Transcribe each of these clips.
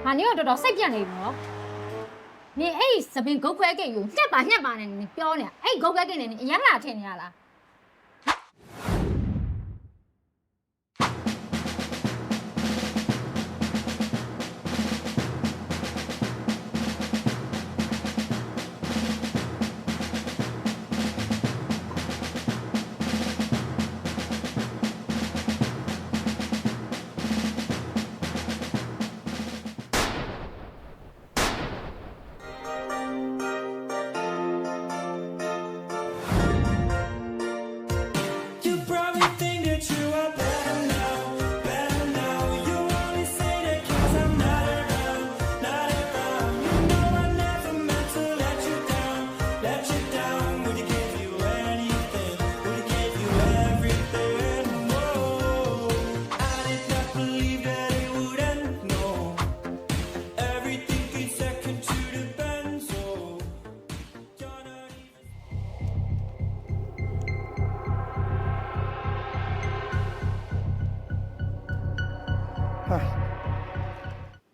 ဟာနေတော့တော်စိတ်ပြတ်နေပြီနော်နေအဲ့စပင်ဂုတ်ခွဲကိတ်ကိုညက်ပါနဲ့နေပြောနေအဲ့ဂုတ်ခွဲကိတ်နေအရန်လာထင်နေရလား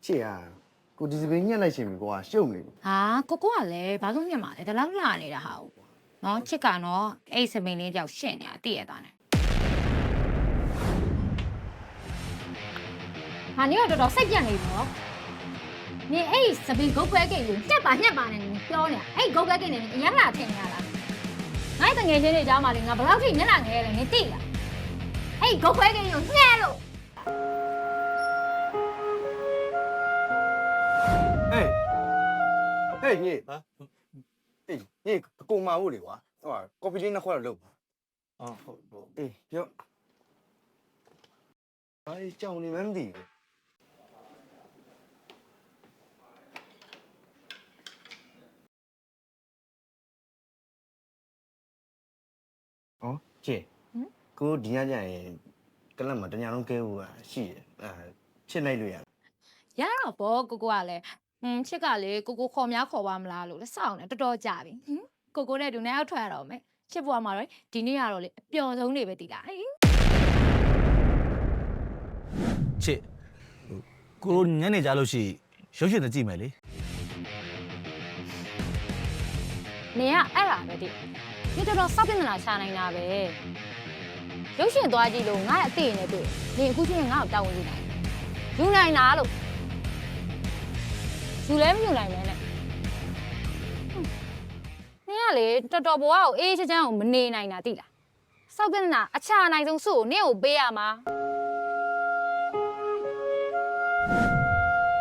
ချစ်ရကိုဒီစပင်းညက်လိုက်ရှင်ပြီကွာရှုံနေပြီ ဟာကိုကလည်းဘာလို့ညက်မှာလဲဒါလောက်လာနေတာဟာနော်ချစ်ကနော်အဲ့စပင်လေးကြောက်ရှင့်နေတာတည့်ရတာနဲ့ဟာနေတော့တော်စိတ်ပြတ်နေပြီနော်နေအဲ့စပင်ဂုတ်ခွဲကိတ်ကိုညက်ပါနဲ့နေပြောနေအဲ့ဂုတ်ခွဲကိတ်နေအရန်လာထင်နေရလားငါ့တငယ်ချင်းတွေကြားမှာလေငါဘယ်လောက်ထိမျက်နှာငယ်လဲနေသိလားအဲ့ဂုတ်ခွဲကိတ်ကိုညှဲလို့ဟေးညေဟာအေးညေကိုမာဖို့လေကွာဟိုကော်ဖီလေးနှစ်ခွက်တော့လုပ်ပါအော်ဟုတ်အေးပြောအေးကြောင်နေမှမသိဘူးဟောချေကိုဒီညကျရင်ကလပ်မှာတညာလုံးကဲဖို့ရှိတယ်ချစ်လိုက်လို့ရ ရတော့ဘောကိုကလည်းချစ်ကလေကိုခေါ်များခေါ်ပါမလားလို့လဲစောင့်နေတော်တော်ကြာပြီကိုနဲ့တူနဲ့အောက်ထွက်ရတော့မယ်ချစ်ဘွားမှာတော့ဒီနေ့ကတော့လေအပျော်ဆုံးနေပဲတည်လားချစ်ကိုညနေကြလို့ရှိရုပ်ရှင်သကြည့်မယ်လေနေကအဲ့ဒါပဲတည်ဒီတော်စောက်ပြနေတာရှာနိုင်တာပဲရုပ်ရှင်သွားကြည့်လို့ငါ့အသေးနဲ့တွေ့နေအခုချင်းငါ့ကိုတောင်းဝင်ယူနိုင်တာလို့ယူလဲမယူနိုင်ပဲနဲ့နင်ကလေတော်တော်ဘဝကိုအေးချမ်းကိုမနေနိုင်တာသိလားစောက်ပြနေတာအချာနိုင်ဆုံးစုကိုနင့်ကိုပေးရမှာ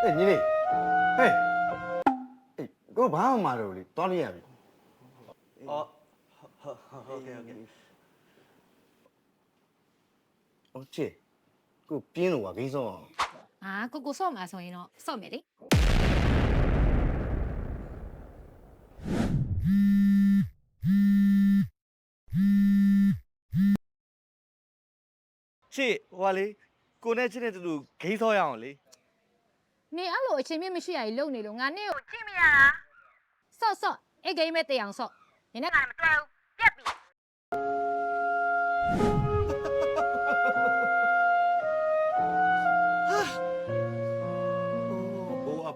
အေးညီလေးဟေးအေးကိုဘာမှမလုပ်လေတွားလိုက်ရပြီအော်โอเคโอเคကိုပြင်းလို့ပါဂိမ်းစောအောင်ဟာကိုဆော့မှာဆိုရင်တော့ဆော့မယ်လေချစ်ဟိုကလေကိုနဲ့ချစ်တဲ့တူဂိမ်းဆောရအောင်လေနေအဲ့လိုအချင်းမြင့်မရှိရည်လုံနေလို့ငါနေ့ကိုကြည့်မရတာဆော့အဲ့ဂိမ်းမဲ့တရားအောင်ဆော့နင်နဲ့ကလည်းမတွဲဘူးပြက်ပြီ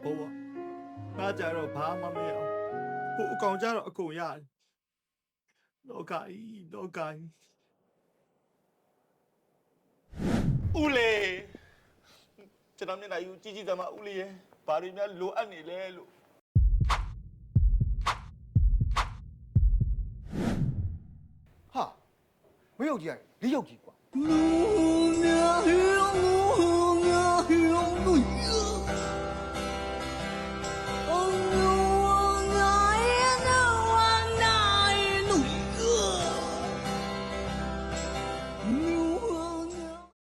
ဘိုးငါကြတော့ဘာမှမရအောင်ဟိုအကောင်ကြတော့အကုန်ရတယ်လောကကြီးဦးလေကျွန်တော်မျက်နှာယူကြည့်သမားဦးလေးရဲ့ဘာတွေများလိုအပ်နေလဲလို့ဟာမရုပ်ကြီးရလေးရုပ်ကြီးကွာလူများ